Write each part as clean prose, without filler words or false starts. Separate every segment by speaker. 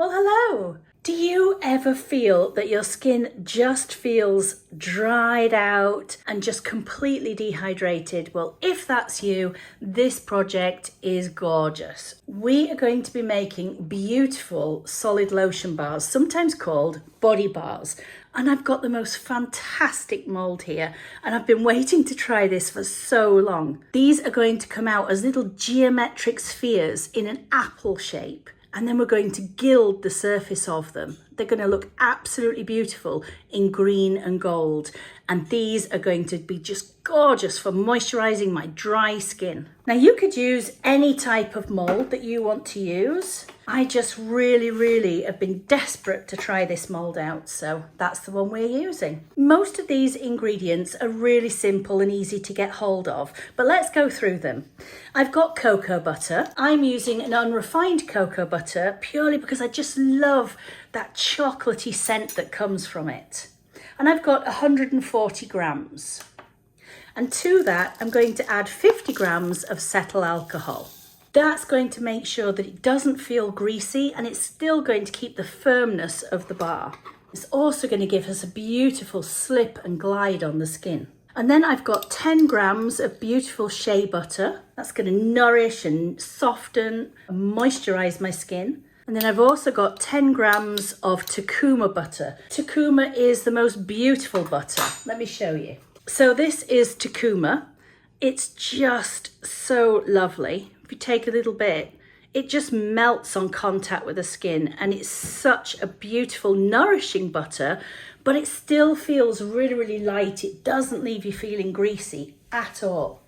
Speaker 1: Well, hello. Do you ever feel that your skin just feels dried out and just completely dehydrated? Well, if that's you, this project is gorgeous. We are going to be making beautiful solid lotion bars, sometimes called body bars. And I've got the most fantastic mold here, and I've been waiting to try this for so long. These are going to come out as little geometric spheres in an apple shape, and then we're going to gild the surface of them. They're going to look absolutely beautiful in green and gold, and these are going to be just gorgeous for moisturizing my dry skin. Now, you could use any type of mold that you want to use. I just really have been desperate to try this mold out, so that's the one we're using. Most of these ingredients are really simple and easy to get hold of, but let's go through them. I've got cocoa butter. I'm using an unrefined cocoa butter purely because I just love that chocolatey scent that comes from it. And I've got 140 grams. And to that, I'm going to add 50 grams of cetyl alcohol. That's going to make sure that it doesn't feel greasy, and it's still going to keep the firmness of the bar. It's also going to give us a beautiful slip and glide on the skin. And then I've got 10 grams of beautiful shea butter. That's going to nourish and soften and moisturize my skin. And then I've also got 10 grams of Tucuma butter. Tucuma is the most beautiful butter. Let me show you. So this is Tucuma. It's just so lovely. If you take a little bit, it just melts on contact with the skin, and it's such a beautiful, nourishing butter, but it still feels really light. It doesn't leave you feeling greasy at all.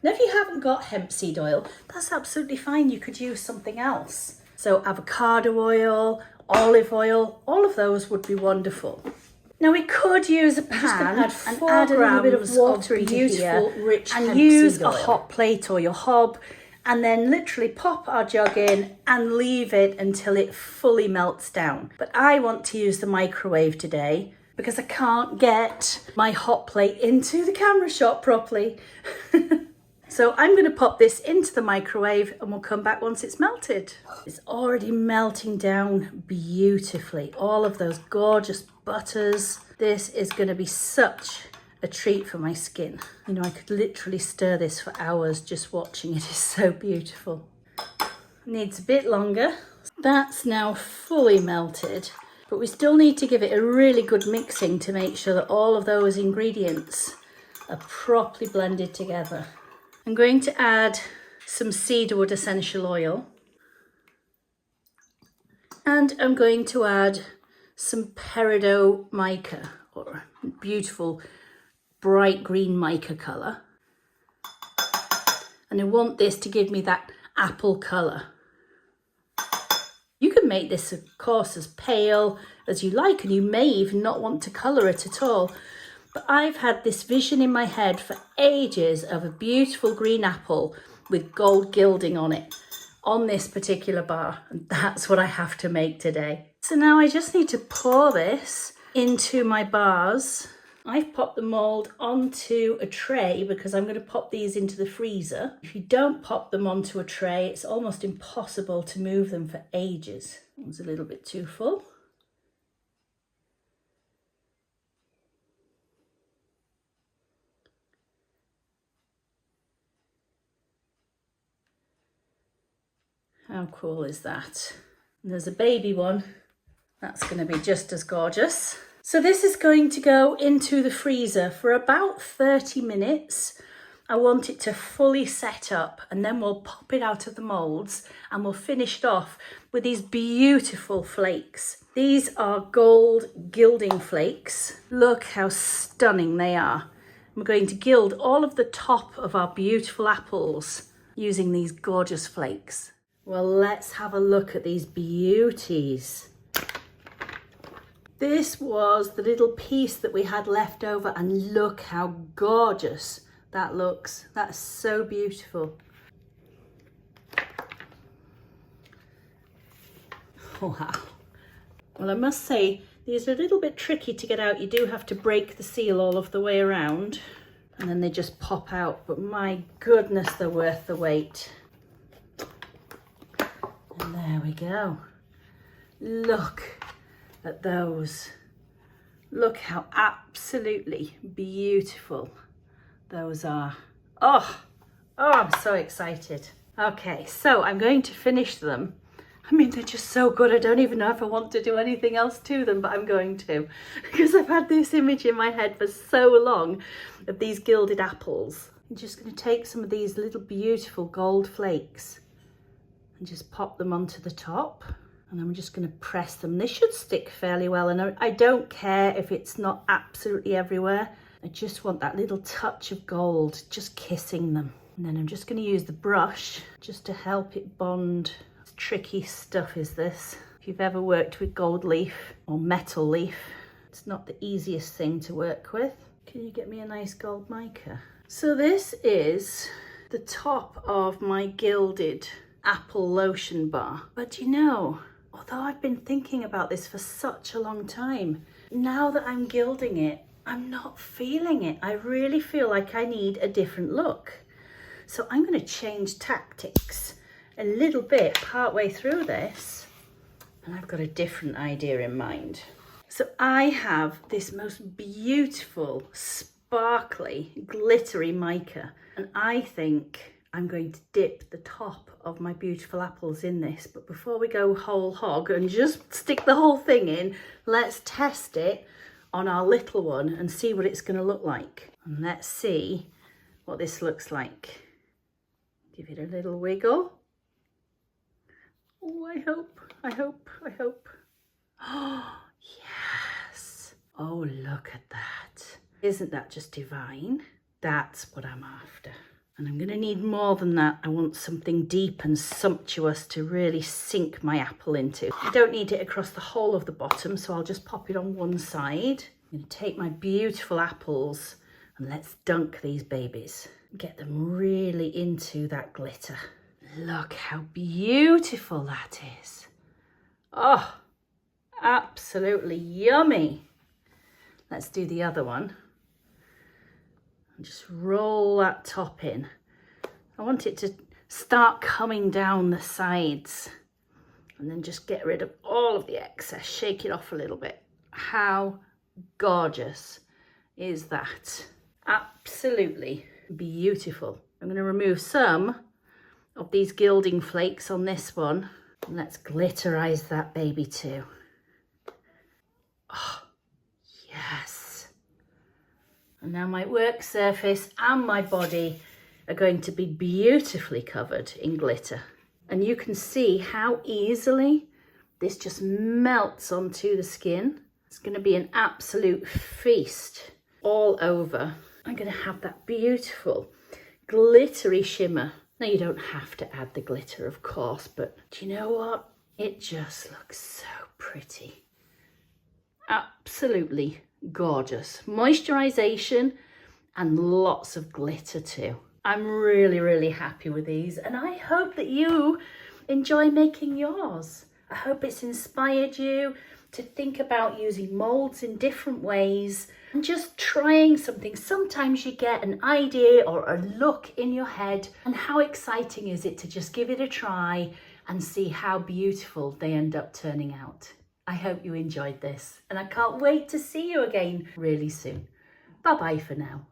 Speaker 1: Now, if you haven't got hemp seed oil, that's absolutely fine. You could use something else. So avocado oil, olive oil, all of those would be wonderful. Now, we could use a pan and add a little bit of water into beautiful, rich and use a hot plate or your hob, and then literally pop our jug in and leave it until it fully melts down. But I want to use the microwave today because I can't get my hot plate into the camera shot properly. So I'm going to pop this into the microwave and we'll come back once it's melted. It's already melting down beautifully. All of those gorgeous butters. This is going to be such a treat for my skin. You know, I could literally stir this for hours just watching it. It's so beautiful. Needs a bit longer. That's now fully melted, but we still need to give it a really good mixing to make sure that all of those ingredients are properly blended together. I'm going to add some Cedarwood Essential Oil, and I'm going to add some perot mica, or beautiful bright green mica colour. And I want this to give me that apple colour. You can make this, of course, as pale as you like, and you may even not want to colour it at all. But I've had this vision in my head for ages of a beautiful green apple with gold gilding on it on this particular bar, and that's what I have to make today. So now I just need to pour this into my bars. I've popped the mould onto a tray because I'm going to pop these into the freezer. If you don't pop them onto a tray, it's almost impossible to move them for ages. It was a little bit too full. How cool is that? And there's a baby one. That's going to be just as gorgeous. So this is going to go into the freezer for about 30 minutes. I want it to fully set up, and then we'll pop it out of the moulds and we'll finish it off with these beautiful flakes. These are gold gilding flakes. Look how stunning they are. We're going to gild all of the top of our beautiful apples using these gorgeous flakes. Well, let's have a look at these beauties. This was the little piece that we had left over, and look how gorgeous that looks. That's so beautiful. Wow. Well, I must say, these are a little bit tricky to get out. You do have to break the seal all of the way around, and then they just pop out. But my goodness, they're worth the wait. And there we go. Look at those. Look how absolutely beautiful those are. Oh, I'm so excited. Okay, so I'm going to finish them. I mean, they're just so good. I don't even know if I want to do anything else to them, but I'm going to, because I've had this image in my head for so long of these gilded apples. I'm just going to take some of these little beautiful gold flakes and just pop them onto the top. And I'm just going to press them. They should stick fairly well. And I don't care if it's not absolutely everywhere. I just want that little touch of gold just kissing them. And then I'm just going to use the brush just to help it bond. Tricky stuff is this. If you've ever worked with gold leaf or metal leaf, it's not the easiest thing to work with. Can you get me a nice gold mica? So this is the top of my gilded apple lotion bar. But you know, although I've been thinking about this for such a long time, now that I'm gilding it, I'm not feeling it. I really feel like I need a different look. So I'm going to change tactics a little bit partway through this, and I've got a different idea in mind. So I have this most beautiful, sparkly, glittery mica, and I think I'm going to dip the top of my beautiful apples in this. But before we go whole hog and just stick the whole thing in, let's test it on our little one and see what it's going to look like. And let's see what this looks like. Give it a little wiggle. Oh, I hope. Oh, yes. Oh, look at that. Isn't that just divine? That's what I'm after. And I'm going to need more than that. I want something deep and sumptuous to really sink my apple into. I don't need it across the whole of the bottom, so I'll just pop it on one side. I'm going to take my beautiful apples and let's dunk these babies. Get them really into that glitter. Look how beautiful that is. Oh, absolutely yummy. Let's do the other one. And just roll that top in. I want it to start coming down the sides and then just get rid of all of the excess. Shake it off a little bit. How gorgeous is that? Absolutely beautiful. I'm going to remove some of these gilding flakes on this one. And let's glitterize that baby too. Oh, yes. And now my work surface and my body are going to be beautifully covered in glitter. And you can see how easily this just melts onto the skin. It's going to be an absolute feast all over. I'm going to have that beautiful glittery shimmer. Now, you don't have to add the glitter, of course, but do you know what? It just looks so pretty. Absolutely gorgeous. Moisturization and lots of glitter too. I'm really, really happy with these, and I hope that you enjoy making yours. I hope it's inspired you to think about using molds in different ways and just trying something. Sometimes you get an idea or a look in your head, and how exciting is it to just give it a try and see how beautiful they end up turning out. I hope you enjoyed this, and I can't wait to see you again really soon. Bye-bye for now.